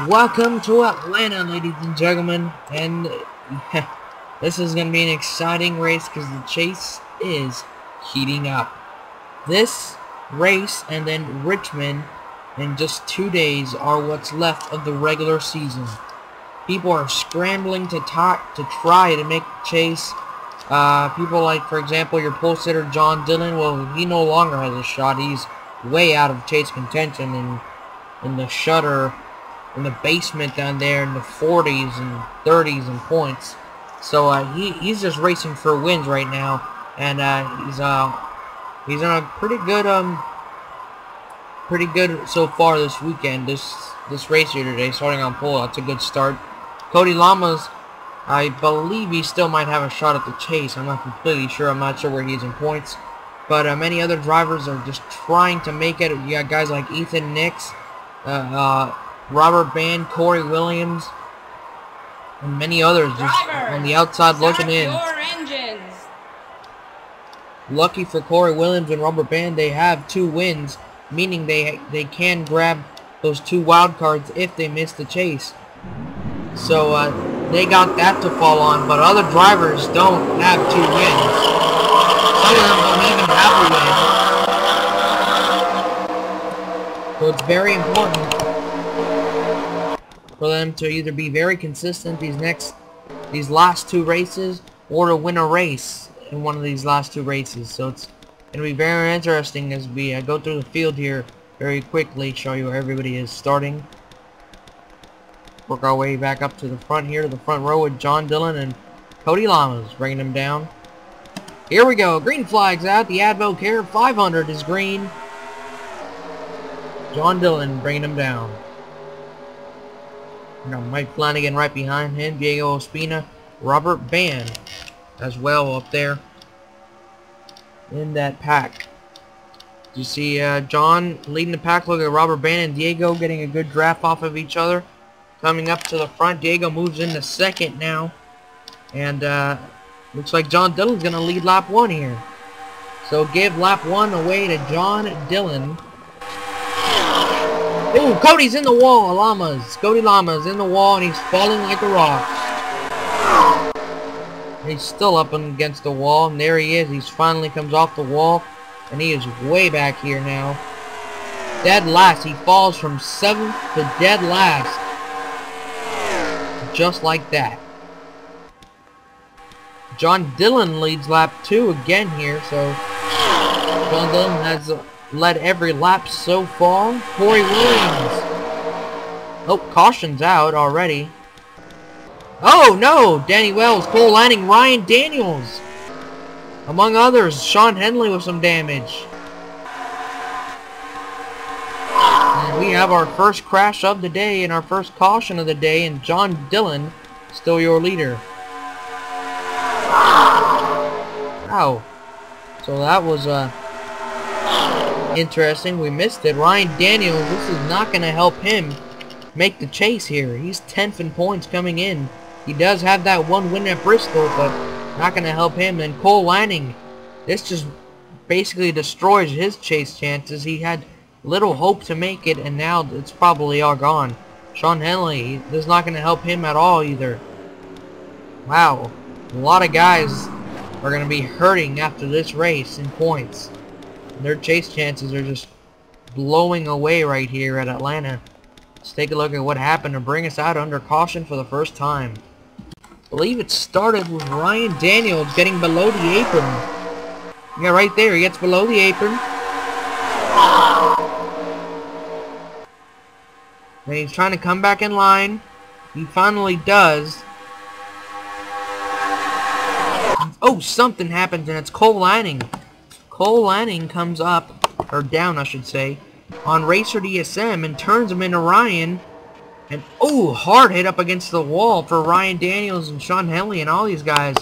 Welcome to Atlanta, ladies and gentlemen, and this is going to be an exciting race because the chase is heating up. This race and then Richmond in just 2 days are what's left of the regular season. People are scrambling to try to make the chase. People like, for example, your pole sitter John Dillon, well, he no longer has a shot. He's way out of chase contention in the shutter, in the basement down there in the 40s and 30s in points. So he's just racing for wins right now, and he's on a pretty good so far this weekend. This race here today, starting on pole, that's a good start. Cody Lamas, I believe he still might have a shot at the chase. I'm not completely sure. I'm not sure where he is in points, but many other drivers are just trying to make it. You got guys like Ethan Nix, Robert Band, Corey Williams, and many others just on the outside looking in. Lucky for Corey Williams and Robert Band, they have 2 wins, meaning they can grab those 2 wild cards if they miss the chase. So they got that to fall on, but other drivers don't have 2 wins. Some of them don't even have a win. So it's very important for them to either be very consistent these last 2 races, or to win a race in one of these last 2 races. So it's going to be very interesting as we go through the field here very quickly, show you where everybody is starting. Work our way back up to the front here, to the front row with John Dillon and Cody Lamas, bringing them down. Here we go, green flag's out, the Advocare 500 is green. John Dillon bringing them down. Now Mike Flanagan right behind him, Diego Ospina, Robert Band as well up there in that pack. You see John leading the pack. Look at Robert Band and Diego getting a good draft off of each other. Coming up to the front, Diego moves into second now, and looks like John Dillon's going to lead lap 1 here. So give lap 1 away to John Dillon. Ooh, Cody's in the wall, Cody Lamas in the wall, and he's falling like a rock. He's still up against the wall, and there he is. He finally comes off the wall, and he is way back here now. Dead last. He falls from 7th to dead last. Just like that. John Dillon leads lap 2 again here, so John Dillon has led every lap so far. Corey Williams. Oh, caution's out already. Oh no! Danny Wells, Cole Lanning, Ryan Daniels. Among others, Sean Henley with some damage. And we have our first crash of the day and our first caution of the day, and John Dillon still your leader. Wow. So that was interesting. We missed it. Ryan Daniels, this is not going to help him make the chase here. He's 10th in points coming in. He does have that 1 win at Bristol, but not going to help him. And Cole Lanning, this just basically destroys his chase chances. He had little hope to make it, and now it's probably all gone. Sean Henley, this is not going to help him at all either. Wow. A lot of guys are going to be hurting after this race in points. Their chase chances are just blowing away right here at Atlanta. Let's take a look at what happened to bring us out under caution for the first time. I believe it started with Ryan Daniels getting below the apron. Yeah, right there, he gets below the apron. And he's trying to come back in line. He finally does. Oh, something happens, and it's Cole Lanning. Cole Lanning comes up, or down I should say, on Racer DSM and turns him into Ryan. And oh, hard hit up against the wall for Ryan Daniels and Sean Henley and all these guys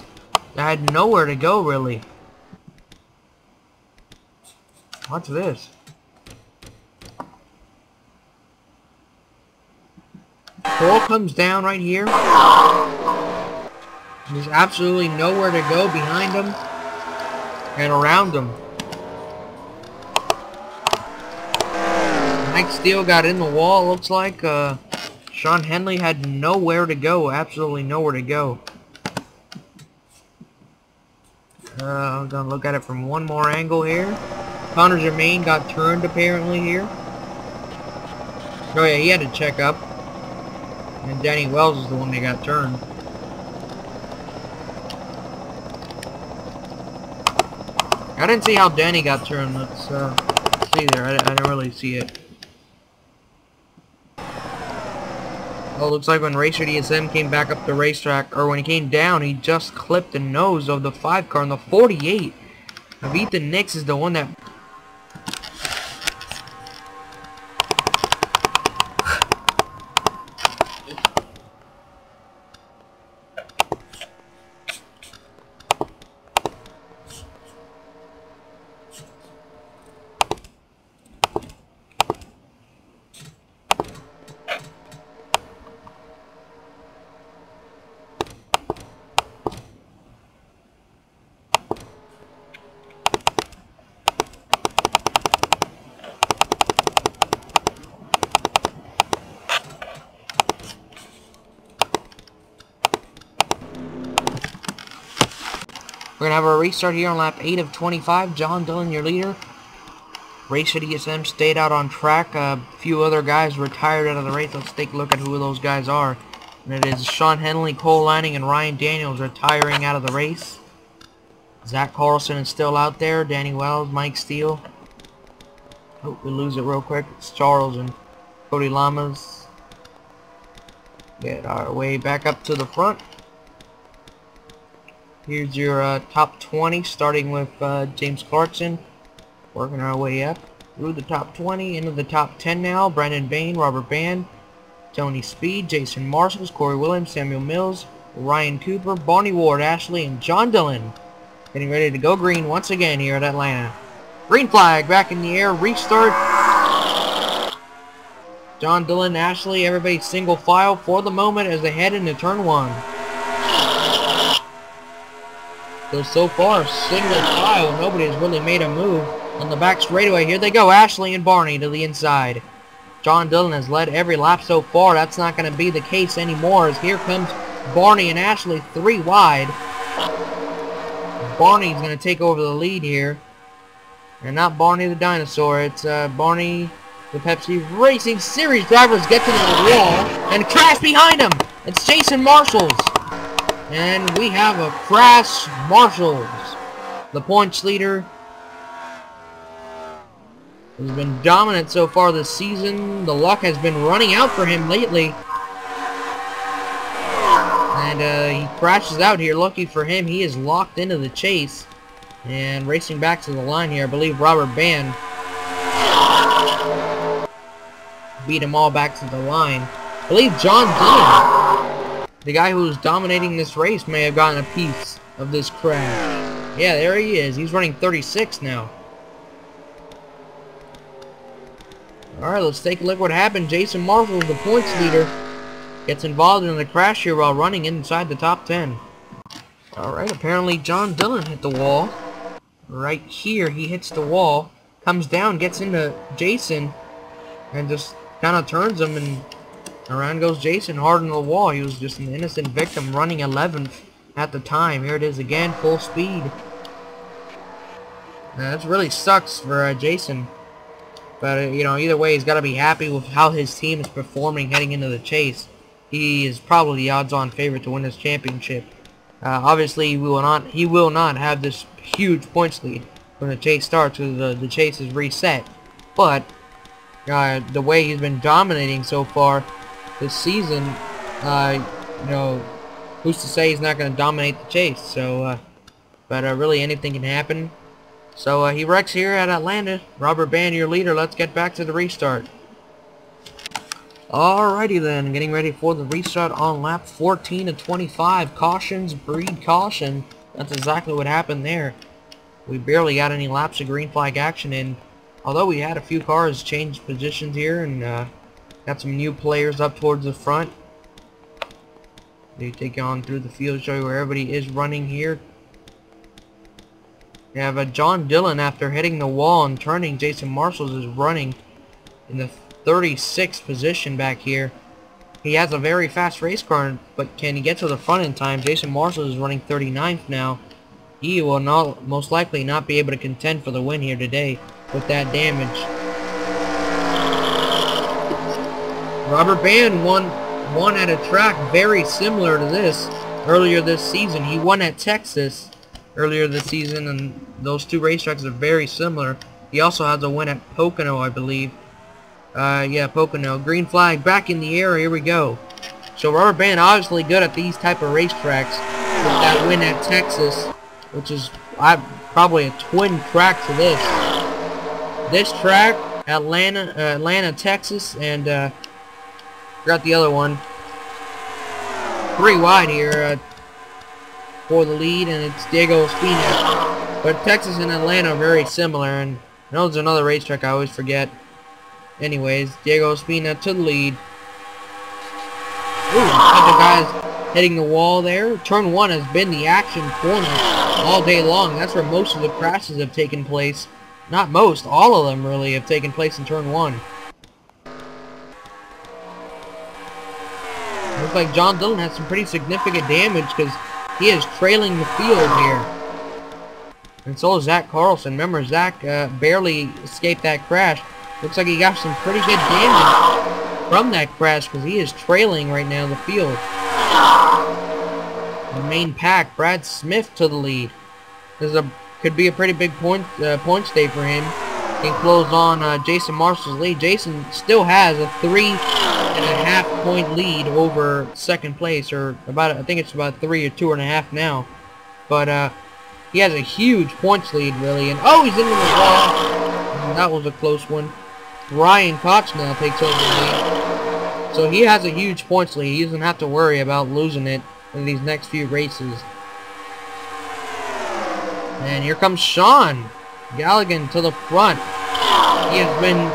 that had nowhere to go really. Watch this. Cole comes down right here. There's absolutely nowhere to go behind him and around him. Mike Steele got in the wall, looks like. Sean Henley had nowhere to go. Absolutely nowhere to go. I'm gonna look at it from one more angle here. Connor Germain got turned apparently here. Oh yeah, he had to check up. And Danny Wells is the one that got turned. I didn't see how Danny got turned. Let's see there. I didn't really see it. Oh, looks like when Racer DSM came back up the racetrack, or when he came down, he just clipped the nose of the 5 car, and the 48 of Ethan Nix is the one that... We're going to have a restart here on lap 8 of 25. John Dillon, your leader. Racer DSM stayed out on track. A few other guys retired out of the race. Let's take a look at who those guys are. And it is Sean Henley, Cole Lanning, and Ryan Daniels retiring out of the race. Zach Carlson is still out there. Danny Wells, Mike Steele. Hope we lose it real quick. It's Charles and Cody Lamas. Get our way back up to the front. Here's your top 20, starting with James Clarkson. Working our way up through the top 20, into the top 10 now. Brandon Bain, Robert Band, Tony Speed, Jason Marshalls, Corey Williams, Samuel Mills, Ryan Cooper, Barney Ward, Ashley, and John Dillon. Getting ready to go green once again here at Atlanta. Green flag back in the air, restart. John Dillon, Ashley, everybody single file for the moment as they head into turn 1. So far, single file. Nobody has really made a move on the back straightaway. Here they go, Ashley and Barney to the inside. John Dillon has led every lap so far. That's not going to be the case anymore, as here comes Barney and Ashley 3 wide. Barney's going to take over the lead here. And not Barney the dinosaur. It's Barney the Pepsi Racing Series drivers get to the wall and crash behind him. It's Jason Marshalls. And we have a crash. Marshalls, the points leader, has been dominant so far this season. The luck has been running out for him lately. And he crashes out here. Lucky for him, he is locked into the chase. And racing back to the line here, I believe Robert Band beat them all back to the line. I believe John Dillon, the guy who was dominating this race, may have gotten a piece of this crash. Yeah, there he is. He's running 36 now. Alright, let's take a look what happened. Jason Marshall, the points leader, gets involved in the crash here while running inside the top 10. Alright, apparently John Dillon hit the wall. Right here, he hits the wall, comes down, gets into Jason, and just kind of turns him, and around goes Jason hard on the wall. He was just an innocent victim, running 11th at the time. Here it is again, full speed. That really sucks for Jason. But, you know, either way, he's got to be happy with how his team is performing heading into the chase. He is probably the odds-on favorite to win this championship. Obviously, he will not have this huge points lead when the chase starts, because the chase is reset. But the way he's been dominating so far this season, you know, who's to say he's not going to dominate the chase? So, but really anything can happen. So he wrecks here at Atlanta. Robert Band, your leader. Let's get back to the restart. Alrighty then, getting ready for the restart on lap 14 of 25. Cautions breed caution. That's exactly what happened there. We barely got any laps of green flag action in. Although we had a few cars change positions here and got some new players up towards the front. They take you on through the field, show you where everybody is running here. We have John Dillon, after hitting the wall and turning. Jason Marshalls is running in the 36th position back here. he has a very fast race car, but can he get to the front in time? Jason Marshall is running 39th now. He will most likely not be able to contend for the win here today with that damage. Robert Band won at a track very similar to this earlier this season. He won at Texas earlier this season, and those two racetracks are very similar. He also has a win at Pocono, I believe. Yeah, Pocono. Green flag back in the air. Here we go. So Robert Band obviously good at these type of racetracks with that win at Texas, which is probably a twin track to this. This track, Atlanta, Texas, and forgot the other one. 3 wide here for the lead, and it's Diego Espina. But Texas and Atlanta are very similar, and I know there's another racetrack I always forget. Anyways, Diego Espina to the lead. Ooh, the guys hitting the wall there. Turn 1 has been the action corner all day long. That's where most of the crashes have taken place. Not most, all of them really have taken place in Turn 1. Looks like John Dillon has some pretty significant damage because he is trailing the field here. And so is Zach Carlson. Remember, Zach barely escaped that crash. Looks like he got some pretty good damage from that crash because he is trailing right now in the field. The main pack, Brad Smith to the lead. This could be a pretty big points day for him. He can close on Jason Marshall's lead. Jason still has a 3.5 point lead over second place, or I think it's about 3 or 2.5 now. But he has a huge points lead really, and oh, he's into the wall. That was a close one. Ryan Koch now takes over the lead. So he has a huge points lead. He doesn't have to worry about losing it in these next few races. And here comes Sean Galligan to the front. He has been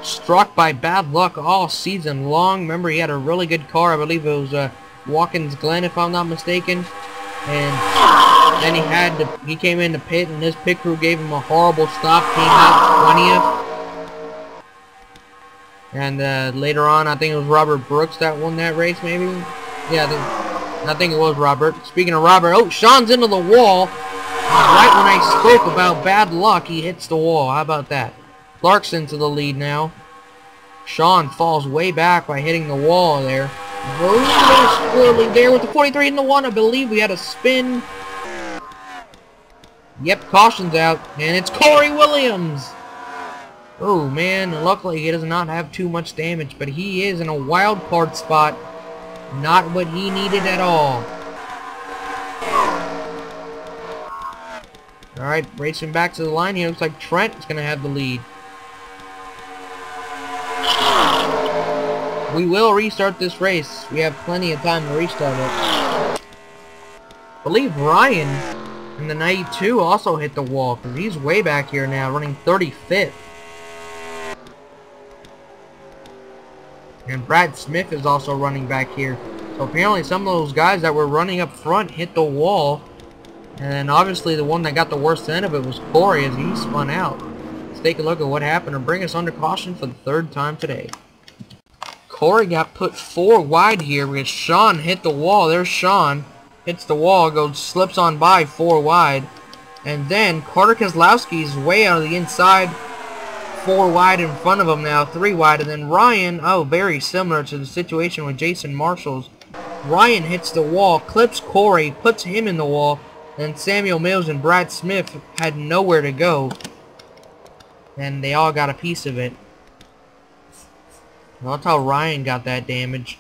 struck by bad luck all season long. Remember, he had a really good car. I believe it was Watkins Glen, if I'm not mistaken. And then he came in the pit, and his pit crew gave him a horrible stop. Came out 20th. And later on, I think it was Robert Brooks that won that race, maybe? Yeah, I think it was Robert. Speaking of Robert, oh, Sean's into the wall. Right when I spoke about bad luck, he hits the wall. How about that? Clarkson to the lead now. Sean falls way back by hitting the wall there. Squirreling there with the 43 in the 1. I believe we had a spin. Yep, caution's out. And it's Corey Williams. Oh, man. Luckily, he does not have too much damage. But he is in a wild card spot. Not what he needed at all. Alright, racing back to the line here. Looks like Trent is going to have the lead. We will restart this race. We have plenty of time to restart it. I believe Ryan in the 92 also hit the wall, because he's way back here now, running 35th. And Brad Smith is also running back here. So apparently some of those guys that were running up front hit the wall. And then obviously the one that got the worst end of it was Corey as he spun out. Let's take a look at what happened and bring us under caution for the 3rd time today. Corey got put 4 wide here because Sean hit the wall. There's Sean. Hits the wall, slips on by 4 wide. And then Carter Keselowski is way out of the inside. 4 wide in front of him now, 3 wide. And then Ryan, oh, very similar to the situation with Jason Marshall's. Ryan hits the wall, clips Corey, puts him in the wall. And Samuel Mills and Brad Smith had nowhere to go. And they all got a piece of it. Well, that's how Ryan got that damage.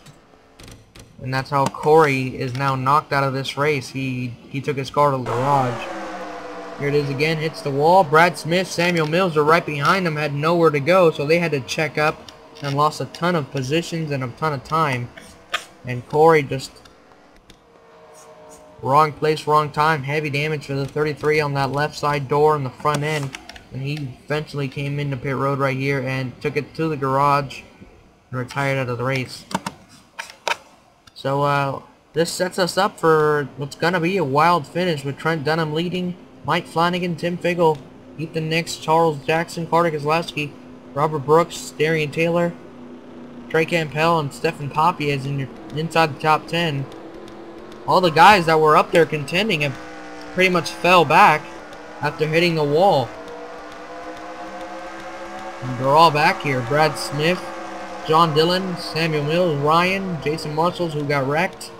And that's how Corey is now knocked out of this race. He took his car to the garage. Here it is again, hits the wall. Brad Smith, Samuel Mills are right behind him, had nowhere to go, so they had to check up and lost a ton of positions and a ton of time. And Corey just wrong place, wrong time. Heavy damage for the 33 on that left side door in the front end. And he eventually came into pit road right here and took it to the garage and retired out of the race. So this sets us up for what's going to be a wild finish with Trent Dunham leading, Mike Flanagan, Tim Figgle, Ethan Nix, Charles Jackson, Carter Keselowski, Robert Brooks, Darian Taylor, Trey Campbell and Stephen Poppy is inside the top 10. All the guys that were up there contending have pretty much fell back after hitting the wall. And they're all back here. Brad Smith, John Dillon, Samuel Mills, Ryan, Jason Marshalls, who got wrecked.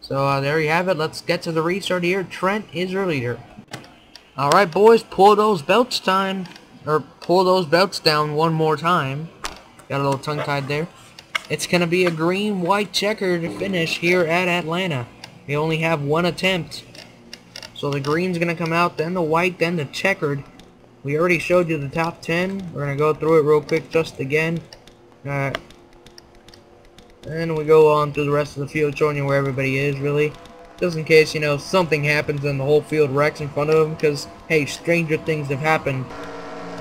So there you have it. Let's get to the restart here. Trent is your leader. Alright boys, pull those belts time. Or pull those belts down one more time. Got a little tongue-tied there. It's going to be a green-white checker to finish here at Atlanta. We only have one attempt. So the green's going to come out, then the white, then the checkered. We already showed you the top 10. We're going to go through it real quick just again. And we go on through the rest of the field showing you where everybody is, really. Just in case, you know, something happens and the whole field wrecks in front of them. Because, hey, stranger things have happened.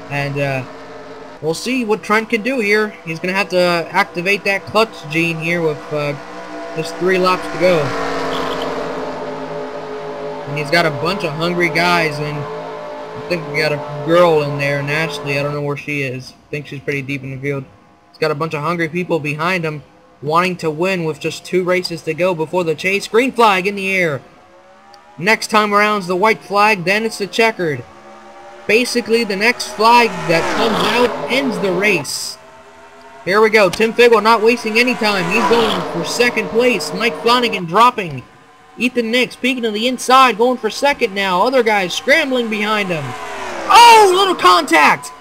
And, we'll see what Trent can do here. He's going to have to activate that clutch gene here with just 3 laps to go. And he's got a bunch of hungry guys, and I think we got a girl in there, Ashley. I don't know where she is. I think she's pretty deep in the field. He's got a bunch of hungry people behind him wanting to win with just 2 races to go before the chase. Green flag in the air. Next time around is the white flag, then it's the checkered. Basically, the next flag that comes out ends the race. Here we go. Tim Figgle not wasting any time. He's going for second place. Mike Flanagan dropping. Ethan Nix peeking to the inside, going for second now. Other guys scrambling behind him. Oh, little contact.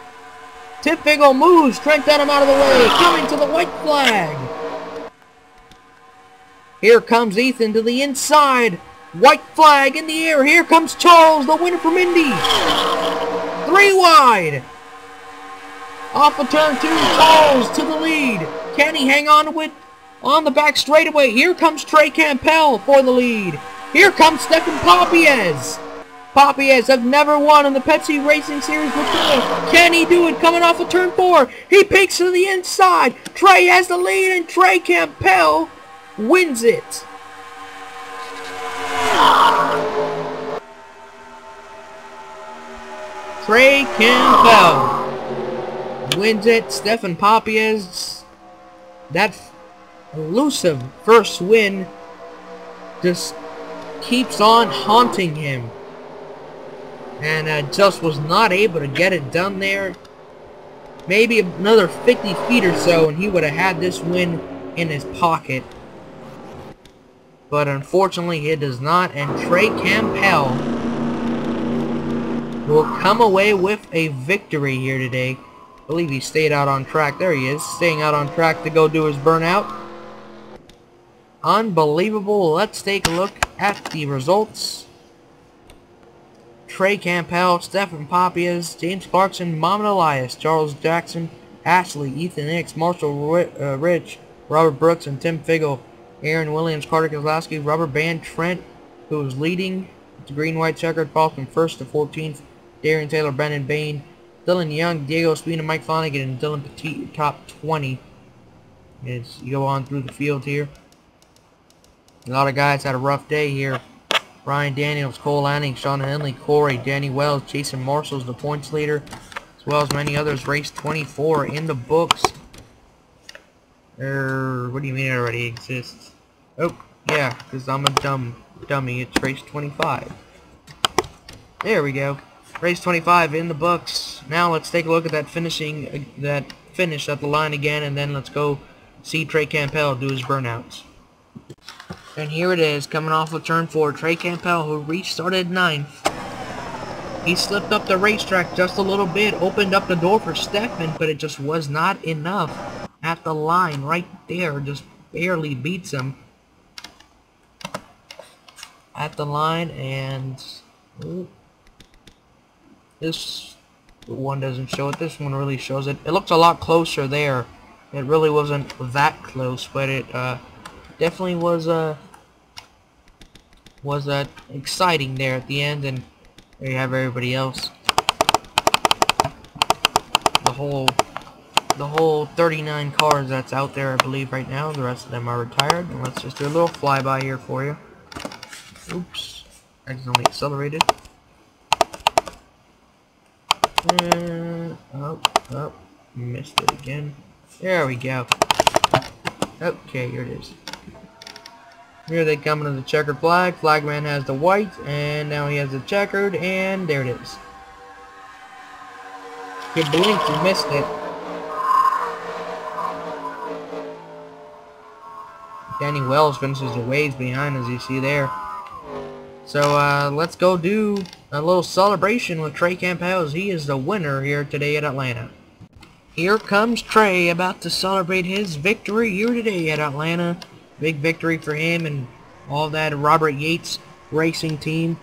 Tim Figgle moves. Trent got him out of the way. Coming to the white flag. Here comes Ethan to the inside. White flag in the air. Here comes Charles, the winner from Indy. 3 wide. Off of turn 2, Charles to the lead. Can he hang on with on the back straightaway? Here comes Trey Campbell for the lead. Here comes Stephen Papiez. Papiez have never won in the Pepsi Racing Series before. Can he do it? Coming off of turn 4. He peeks to the inside. Trey has the lead, and Trey Campbell wins it. Trey Campbell wins it. Stephen Papiez, that elusive first win just keeps on haunting him, and just was not able to get it done there. Maybe another 50 feet or so and he would have had this win in his pocket, but unfortunately it does not, and Trey Campbell will come away with a victory here today. I believe he stayed out on track. There he is, staying out on track to go do his burnout. Unbelievable. Let's take a look at the results. Trey Campbell, Stephen Papiez, James Clarkson, Mohamed Elias, Charles Jackson, Ashley, Ethan Nix, Marshall Rich, Robert Brooks, and Tim Figgle. Aaron Williams, Carter Kozlowski, Robert Band, Trent, who was leading the green-white checkered, falls from 1st to 14th. Darian Taylor, Brendan Bain, Dylan Young, Diego Espina, Mike Flanagan, and Dylan Petit, top 20. As you go on through the field here. A lot of guys had a rough day here. Ryan Daniels, Cole Lanning, Sean Henley, Corey, Danny Wells, Jason Marshall's the points leader, as well as many others. Race 24 in the books. What do you mean it already exists? Oh, yeah, because I'm a dummy. It's race 25. There we go. Race 25 in the books. Now let's take a look at that finish at the line again, and then let's go see Trey Campbell do his burnouts. And here it is, coming off of turn 4, Trey Campbell, who restarted 9th. He slipped up the racetrack just a little bit, opened up the door for Stefan, but it just was not enough. At the line, right there, just barely beats him. At the line, and this one doesn't show it. This one really shows it. It looks a lot closer there. It really wasn't that close, but it definitely was exciting there at the end. And there you have everybody else. The whole 39 cars that's out there, I believe, right now. The rest of them are retired. And let's just do a little flyby here for you. Oops, accidentally accelerated. Oh, missed it again. There we go. Okay, here it is. Here they come into the checkered flag. Flagman has the white, and now he has the checkered, and there it is. You blinked, you missed it. Danny Wells finishes the waves behind, as you see there. So let's go do a little celebration with Trey Campbell, as he is the winner here today at Atlanta. Here comes Trey, about to celebrate his victory here today at Atlanta. Big victory for him and all that Robert Yates racing team.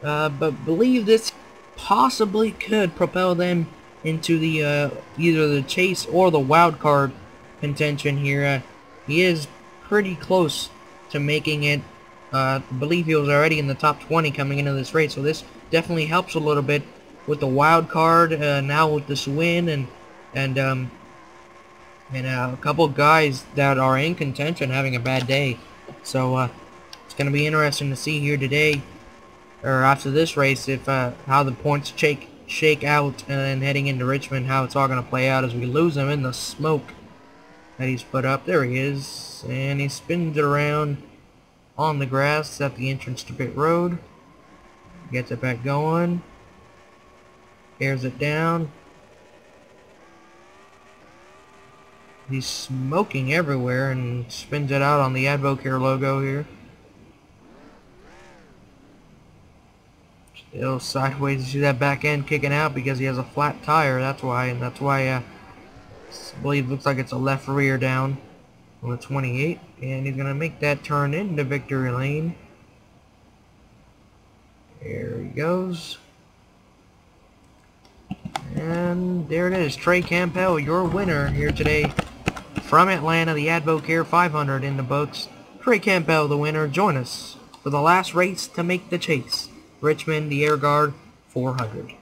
But believe this possibly could propel them into the either the chase or the wild card contention here. He is pretty close to making it. I believe he was already in the top 20 coming into this race, so this definitely helps a little bit with the wild card. Now with this win and a couple guys that are in contention having a bad day. So it's going to be interesting to see here today, or after this race, if how the points shake out, and then heading into Richmond, how it's all going to play out as we lose him in the smoke that he's put up. There he is, and he spins it around on the grass at the entrance to pit road. Gets it back going, airs it down. He's smoking everywhere and spins it out on the Advocare logo here. Still sideways. You see that back end kicking out because he has a flat tire. That's why. And that's why I believe it looks like it's a left rear down on the 28. And he's going to make that turn into victory lane. There he goes. And there it is. Trey Campbell, your winner here today from Atlanta, the Advocare 500 in the books. Trey Campbell, the winner. Join us for the last race to make the chase. Richmond, the Air Guard 400.